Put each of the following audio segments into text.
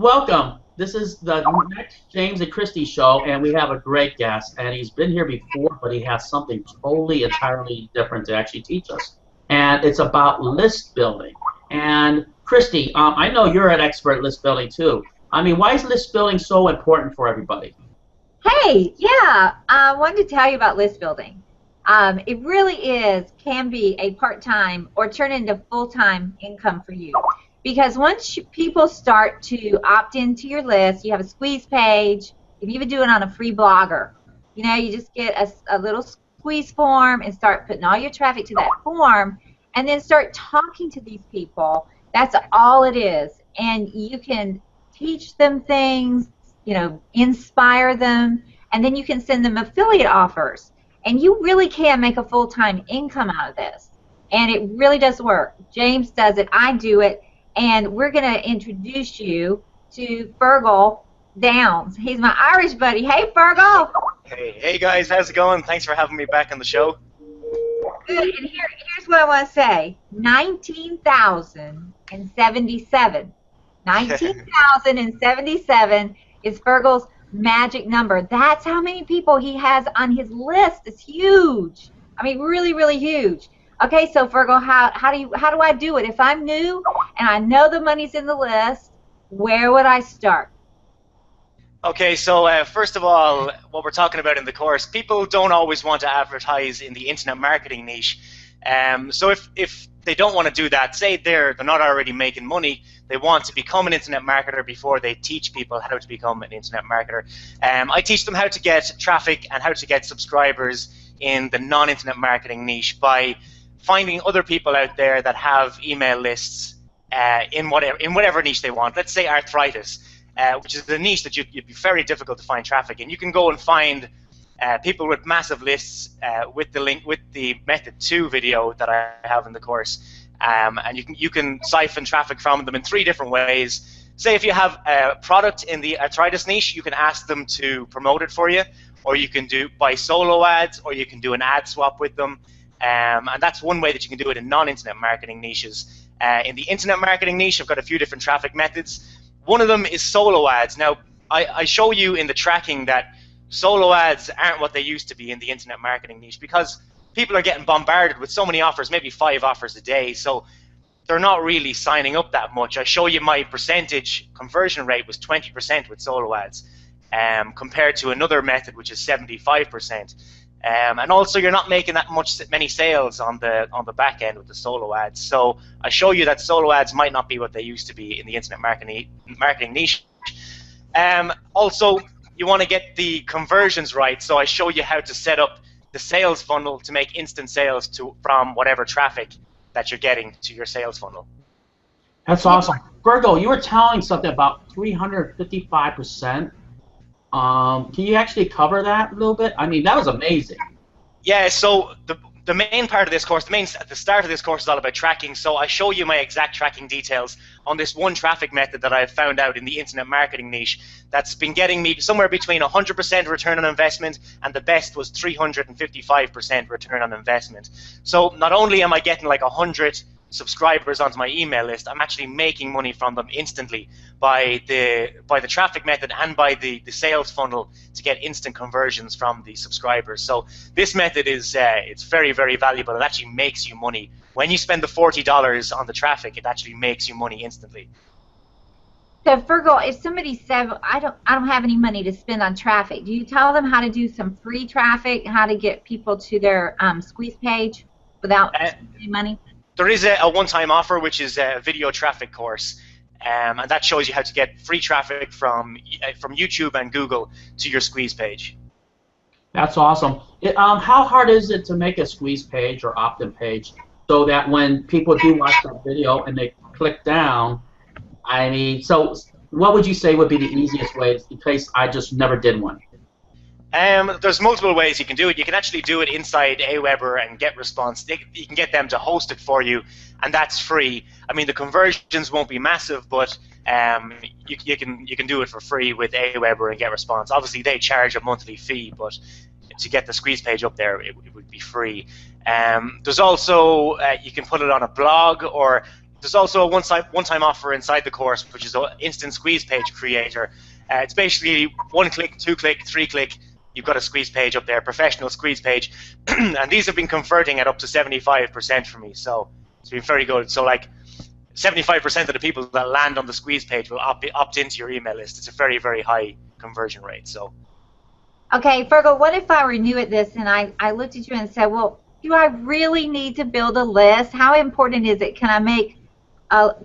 Welcome. This is the next James and Christie show, and we have a great guest. And he's been here before, but he has something totally, entirely different to actually teach us. And it's about list building. And Christie, I know you're an expert at list building too. I mean, why is list building so important for everybody? Hey, yeah, I wanted to tell you about list building. It really can be a part-time or turn into full-time income for you. Because once people start to opt into your list, you have a squeeze page, you can even do it on a free blogger. You know, you just get a little squeeze form and start putting all your traffic to that form and then start talking to these people. That's all it is. And you can teach them things, you know, inspire them, and then you can send them affiliate offers. And you really can make a full-time income out of this. And it really does work. James does it, I do it. And we're going to introduce you to Fergal Downs. He's my Irish buddy. Hey, Fergal. Hey guys, how's it going? Thanks for having me back on the show. Good. And here's what I want to say. 19,077. 19,077 is Fergal's magic number. That's how many people he has on his list. It's huge. I mean, really, really huge. Okay, so Fergal, how do I do it? If I'm new and I know the money's in the list, where would I start? Okay, so first of all, what we're talking about in the course, people don't always want to advertise in the internet marketing niche. So if they don't want to do that, say they're not already making money, they want to become an internet marketer before they teach people how to become an internet marketer. I teach them how to get traffic and how to get subscribers in the non-internet marketing niche by finding other people out there that have email lists in whatever niche they want. Let's say arthritis, which is the niche that you'd be very difficult to find traffic in. You can go and find people with massive lists with the method 2 video that I have in the course, and you can siphon traffic from them in 3 different ways. Say if you have a product in the arthritis niche, you can ask them to promote it for you, or you can buy solo ads, or you can do an ad swap with them. And that's one way that you can do it in non-internet marketing niches. In the internet marketing niche, I've got a few different traffic methods. One of them is solo ads. Now, I show you in the tracking that solo ads aren't what they used to be in the internet marketing niche because people are getting bombarded with so many offers, maybe 5 offers a day, so they're not really signing up that much. I show you my percentage conversion rate was 20% with solo ads compared to another method which is 75%. And also you're not making many sales on the back end with the solo ads. So I show you that solo ads might not be what they used to be in the internet marketing niche. Also, you want to get the conversions right. So I show you how to set up the sales funnel to make instant sales from whatever traffic that you're getting to your sales funnel. That's awesome. Fergal, you were telling something about 355%. Can you actually cover that a little bit? I mean, that was amazing. Yeah, so the main part of this course, the start of this course is all about tracking, so I show you my exact tracking details on this one traffic method that I've found out in the internet marketing niche that's been getting me somewhere between 100% return on investment, and the best was 355% return on investment. So not only am I getting like 100 subscribers onto my email list, I'm actually making money from them instantly by the traffic method and by the sales funnel to get instant conversions from the subscribers. So this method is it's very, very valuable. It actually makes you money. When you spend the $40 on the traffic, it actually makes you money instantly. So Fergal, if somebody said I don't have any money to spend on traffic, do you tell them how to do some free traffic, how to get people to their squeeze page without spending money? There is a one-time offer, which is a video traffic course, and that shows you how to get free traffic from YouTube and Google to your squeeze page. That's awesome. How hard is it to make a squeeze page or opt-in page so that when people do watch that video and they click down, I mean, so what would you say would be the easiest way in case I just never did one? There's multiple ways you can do it. You can actually do it inside Aweber and get response. You can get them to host it for you, and that's free. I mean, the conversions won't be massive, but you can do it for free with Aweber and get response. Obviously, they charge a monthly fee, but to get the squeeze page up there, it would be free. There's also you can put it on a blog, or there's also a one-time offer inside the course, which is an instant squeeze page creator. It's basically 1-click, 2-click, 3-click. You've got a squeeze page up there, professional squeeze page, and these have been converting at up to 75% for me. So it's been very good. So like 75% of the people that land on the squeeze page will opt into your email list. It's a very, very high conversion rate. So. Okay, Fergal, what if I were new at this and I looked at you and said, well, do I really need to build a list? How important is it? Can I make a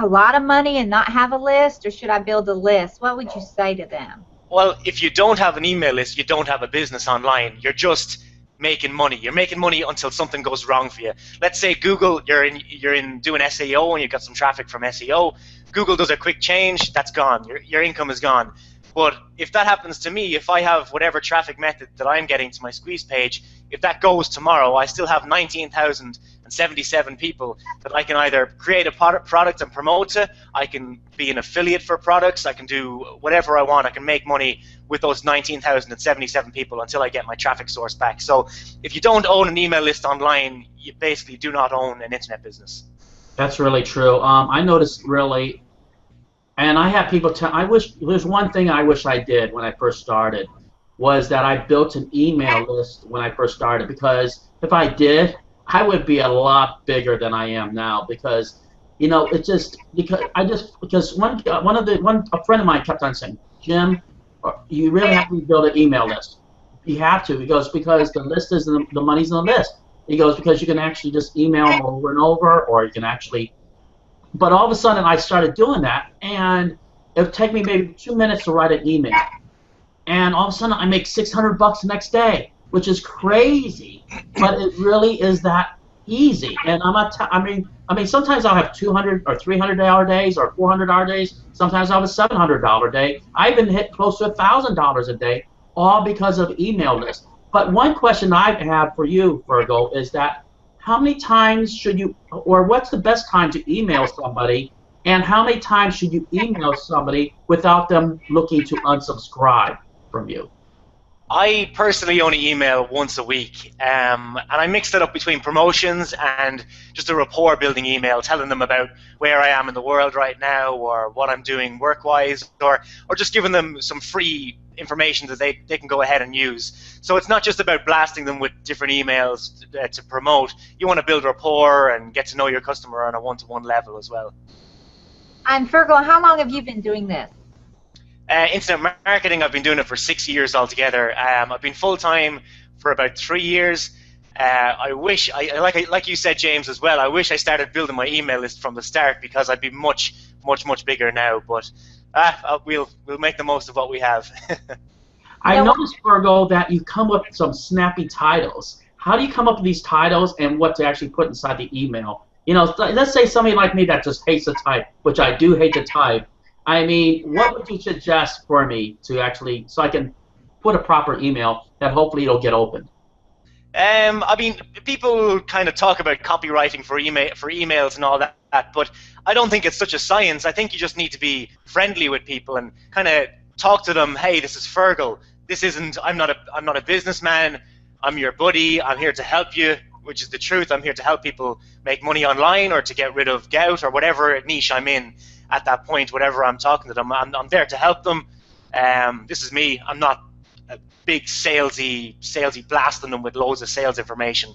lot of money and not have a list, or should I build a list? What would you say to them? Well, if you don't have an email list, you don't have a business online. You're just making money. You're making money until something goes wrong for you. Let's say Google, you're in doing SEO and you've got some traffic from SEO. Google does a quick change, that's gone. Your income is gone. But if that happens to me, if I have whatever traffic method that I'm getting to my squeeze page, if that goes tomorrow, I still have 19,077 people that I can either create a product and promote to, I can be an affiliate for products, I can do whatever I want, I can make money with those 19,077 people until I get my traffic source back. So if you don't own an email list online, you basically do not own an internet business. That's really true. I noticed really, and I have people tell, there's one thing I wish I did when I first started, was that I built an email list when I first started, because if I did, I would be a lot bigger than I am now, because, you know, it's just, because a friend of mine kept on saying, Jim, you really have to build an email list. You have to, because the list is, the money's in the list. He goes, because you can actually just email them over and over, or you can actually, but all of a sudden I started doing that, and it would take me maybe 2 minutes to write an email. And all of a sudden I make $600 the next day, which is crazy, but it really is that easy. And I'm not, I mean, sometimes I'll have 200 or $300 days or $400 days. Sometimes I'll have a $700 day. I even hit close to $1,000 a day, all because of email lists. But one question I have for you, Fergal, is that how many times should you, or what's the best time to email somebody, and how many times should you email somebody without them looking to unsubscribe from you? I personally only email once a week, and I mix that up between promotions and just a rapport building email, telling them about where I am in the world right now, or what I'm doing work-wise, or just giving them some free information that they can go ahead and use. So it's not just about blasting them with different emails to promote. You want to build rapport and get to know your customer on a one-to-one level as well. And Fergal, how long have you been doing this? Internet marketing, I've been doing it for 6 years altogether. I've been full-time for about 3 years. I wish, like you said, James, as well, I wish I started building my email list from the start, because I'd be much bigger now. But we'll make the most of what we have. I noticed, Fergal, that you come up with some snappy titles. How do you come up with these titles and what to actually put inside the email? You know, let's say somebody like me that just hates to type, which I do hate to type. I mean, what would you suggest for me to actually, so I can put a proper email that hopefully it'll get opened? I mean, people kind of talk about copywriting for emails and all that, but I don't think it's such a science. I think you just need to be friendly with people and kind of talk to them. Hey, this is Fergal. This isn't. I'm not a businessman. I'm your buddy. I'm here to help you, which is the truth. I'm here to help people make money online, or to get rid of gout, or whatever niche I'm in at that point. Whatever I'm talking to them, I'm there to help them. This is me. I'm not a big salesy blasting them with loads of sales information.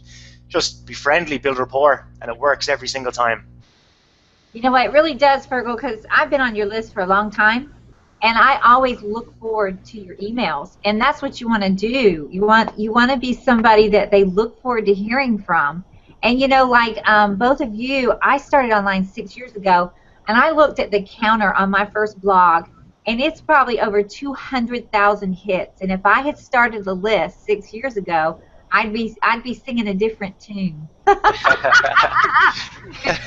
Just be friendly, build rapport, and it works every single time. You know what, it really does, Fergal, because I've been on your list for a long time, and I always look forward to your emails, and that's what you want to do. You want to be somebody that they look forward to hearing from. And you know, like both of you, I started online 6 years ago, and I looked at the counter on my first blog, and it's probably over 200,000 hits. And if I had started the list 6 years ago, I'd be singing a different tune. You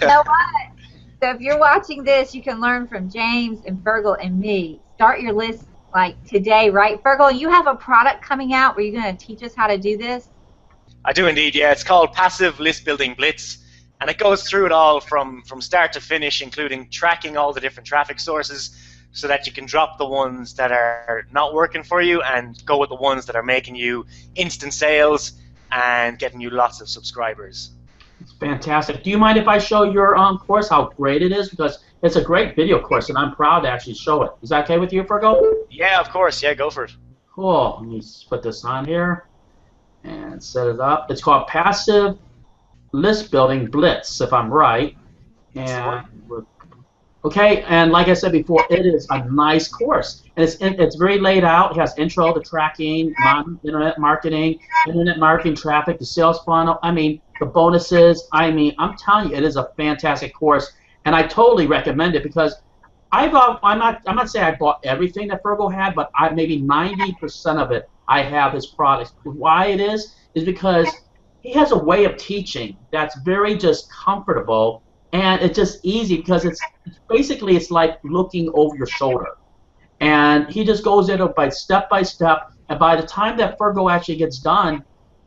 know what? So if you're watching this, you can learn from James and Fergal and me. Start your list like today, right? Fergal, you have a product coming out where you're going to teach us how to do this? I do indeed, yeah. It's called Passive List Building Blitz, and it goes through it all from start to finish, including tracking all the different traffic sources, so that you can drop the ones that are not working for you and go with the ones that are making you instant sales and getting you lots of subscribers. It's fantastic. Do you mind if I show your course, how great it is? Because it's a great video course, and I'm proud to actually show it. Is that okay with you, Fergal? Yeah, of course. Yeah, go for it. Cool. Let me put this on here and set it up. It's called Passive List Building Blitz, if I'm right. And okay, and like I said before, it is a nice course, and it's very laid out. It has intro to tracking, internet marketing traffic, the sales funnel. I mean, the bonuses. I mean, I'm telling you, it is a fantastic course, and I totally recommend it because I'm not saying I bought everything that Fergal had, but maybe 90% of it I have his products. Why it is because he has a way of teaching that's very just comfortable, and it's just easy because it's basically it's like looking over your shoulder, and he just goes in by step, and by the time that Fergal actually gets done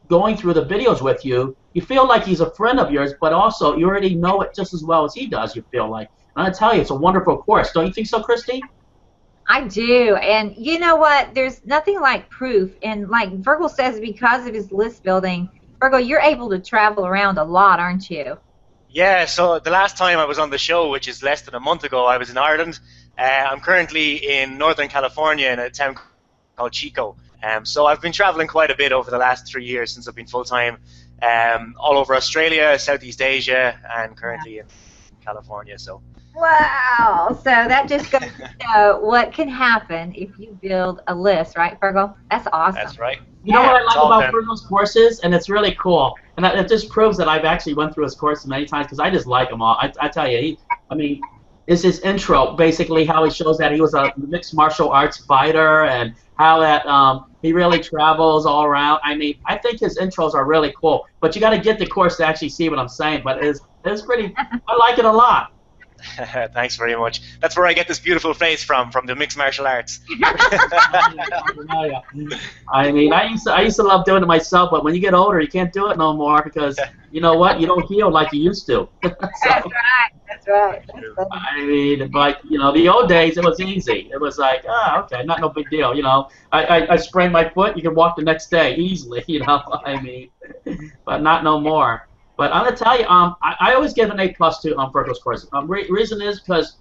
going through the videos with you, you feel like he's a friend of yours, but also you already know it just as well as he does, you feel like. And I tell you, it's a wonderful course. Don't you think so, Christy? I do, and you know what? There's nothing like proof, and like Fergal says, because of his list building, Fergal, you're able to travel around a lot, aren't you? Yeah, so the last time I was on the show, which is less than a month ago, I was in Ireland. I'm currently in Northern California in a town called Chico. So I've been traveling quite a bit over the last 3 years since I've been full-time all over Australia, Southeast Asia, and currently in California. So. Wow! So that just goes to show what can happen if you build a list, right, Fergal? That's awesome. That's right. You know what I like about Fergal's courses, and it's really cool, and it just proves that I've actually went through his courses many times because I just like them all. I tell you, it's his intro, basically how he shows that he was a mixed martial arts fighter and how that he really travels all around. I mean, I think his intros are really cool, but you got to get the course to actually see what I'm saying. But it's pretty. I like it a lot. Thanks very much. That's where I get this beautiful face from the mixed martial arts. I mean, I used to love doing it myself, but when you get older, you can't do it no more because you know what? You don't heal like you used to. So, That's right. I mean, like, you know, the old days, it was easy. It was like, okay, no big deal. You know, I sprained my foot, you can walk the next day easily. You know, I mean, but not no more. But I'm gonna tell you, I always give an A+ to Fergal's course. Reason is because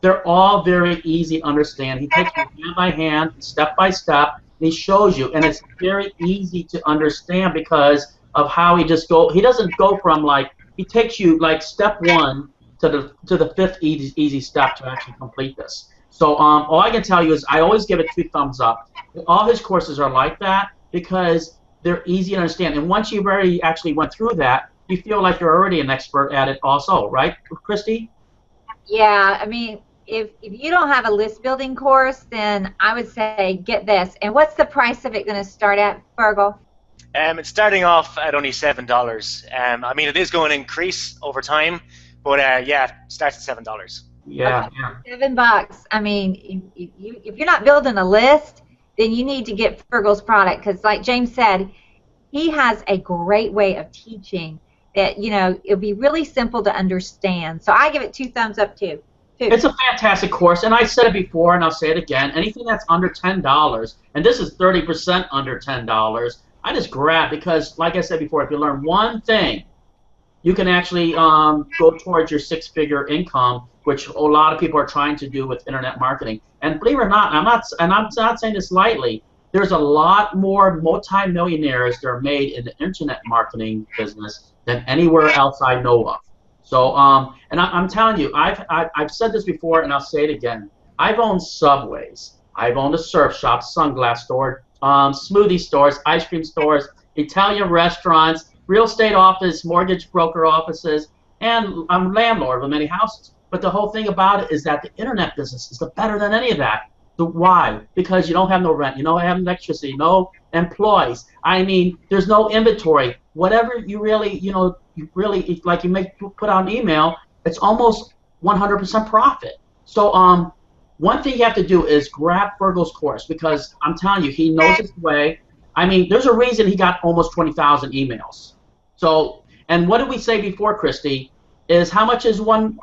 they're all very easy to understand. He takes you hand by hand, step by step, and he shows you, and it's very easy to understand because of how he doesn't go from like he takes you like step 1 to the 5th easy step to actually complete this. So all I can tell you is I always give it 2 thumbs up. All his courses are like that because they're easy to understand, and once you've already actually went through that, you feel like you're already an expert at it also, right, Christy? Yeah, I mean, if you don't have a list building course, then I would say get this. And what's the price of it going to start at, Fergal? It's starting off at only $7. I mean, it is going to increase over time, but yeah, it starts at $7. Yeah, okay, $7. I mean, if you're not building a list, then you need to get Fergal's product because, like James said, he has a great way of teaching that, you know, it'll be really simple to understand. So I give it 2 thumbs up too. It's a fantastic course, and I said it before, and I'll say it again. Anything that's under $10, and this is 30% under $10, I just grab because, like I said before, if you learn one thing, you can actually go towards your 6-figure income, which a lot of people are trying to do with internet marketing. And believe it or not, I'm not saying this lightly. There's a lot more multi-millionaires that are made in the internet marketing business than anywhere else I know of. So, and I'm telling you, I've said this before, and I'll say it again. I've owned Subways. I've owned a surf shop, sunglass store, smoothie stores, ice cream stores, Italian restaurants, real estate office, mortgage broker offices, and I'm a landlord of many houses. But the whole thing about it is that the internet business is better than any of that. Why? Because you don't have no rent, you don't have electricity, no employees. I mean, there's no inventory. Whatever you really, like you put out an email, it's almost 100% profit. So one thing you have to do is grab Fergal's course because I'm telling you, he knows his way. I mean, there's a reason he got almost 20,000 emails. So, and what did we say before, Christy, is how much is one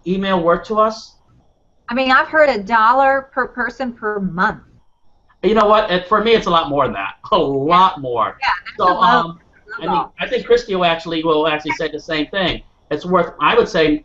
email worth to us? I mean, I've heard $1 per person per month. You know what? For me, it's a lot more than that. A lot more. Yeah, so, I think Christy will actually say the same thing. It's worth, I would say,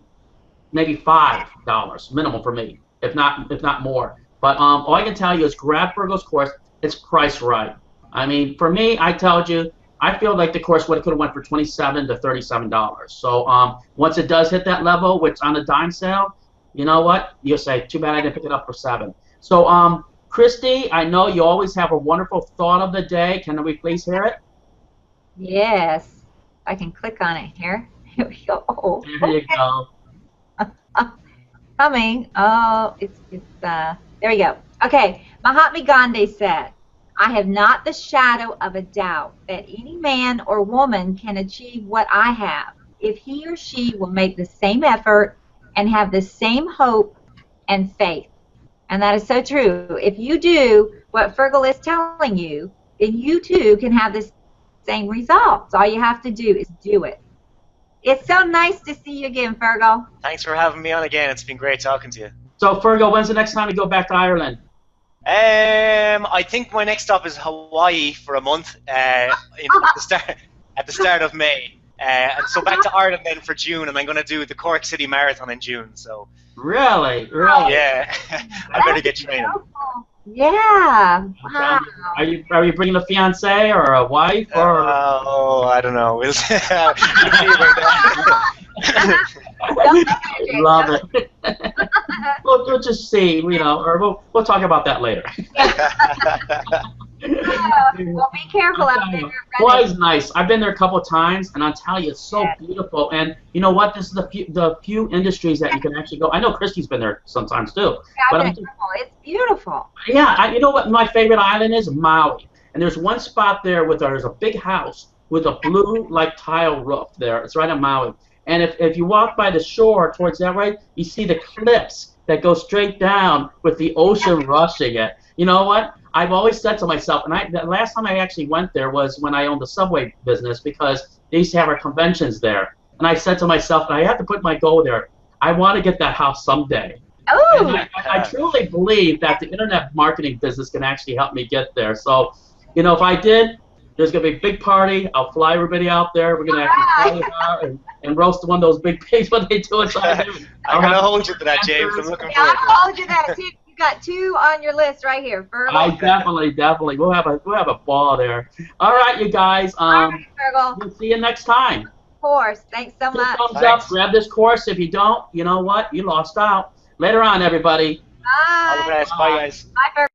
maybe $5 minimum for me, if not more. But all I can tell you is grab Fergal's course. It's priced right. I mean, for me, I told you, I feel like the course could have went for $27 to $37. So once it does hit that level, which on the dime sale, you know what? You'll say, too bad I didn't pick it up for $7. So Christy, I know you always have a wonderful thought of the day. Can we please hear it? Yes. I can click on it here. Here we go. Oh, there you go. Coming. Oh, it's there we go. Okay. Mahatma Gandhi said, I have not the shadow of a doubt that any man or woman can achieve what I have if he or she will make the same effort and have the same hope and faith. And that is so true. If you do what Fergal is telling you, then you too can have the same results. All you have to do is do it. It's so nice to see you again, Fergal. Thanks for having me on again. It's been great talking to you. So, Fergal, when's the next time you go back to Ireland? I think my next stop is Hawaii for a month at the start of May. And so back to Ireland then for June, and I'm going to do the Cork City Marathon in June. So really? Yeah, I better get training. Yeah. Wow. Are you bringing a fiance or a wife or? I don't know. We'll see Love it. We'll just see, or we'll talk about that later. Well, be careful out there. Hawaii's nice. I've been there a couple of times, and I'll tell you, it's so beautiful. And you know what? This is the few industries that you can actually go. I know Christy's been there sometimes too. Yeah, it's beautiful. Yeah, you know what my favorite island is? Maui. And there's one spot there there's a big house with a blue tile roof there. It's right on Maui. And if you walk by the shore towards that way, you see the cliffs that go straight down with the ocean rushing it. You know what? I've always said to myself, and the last time I actually went there was when I owned the Subway business, because they used to have our conventions there. And I said to myself, I have to put my goal there. I want to get that house someday. Oh. And I truly believe that the internet marketing business can actually help me get there. So, if I did, there's going to be a big party. I'll fly everybody out there. We're going to actually fly out and roast one of those big pigs when they do it. So I'm going to hold you to that, James. I'm looking forward to it. I'll hold you to that, too. You got 2 on your list right here, Fergal. I definitely. We'll have a ball there. All right, you guys. All right, Fergal. We'll see you next time. Of course. Thanks so much. Thumbs up. Grab this course. If you don't, you know what? You lost out. Later on, everybody. Bye. All the best. Bye, guys. Bye, Fergal.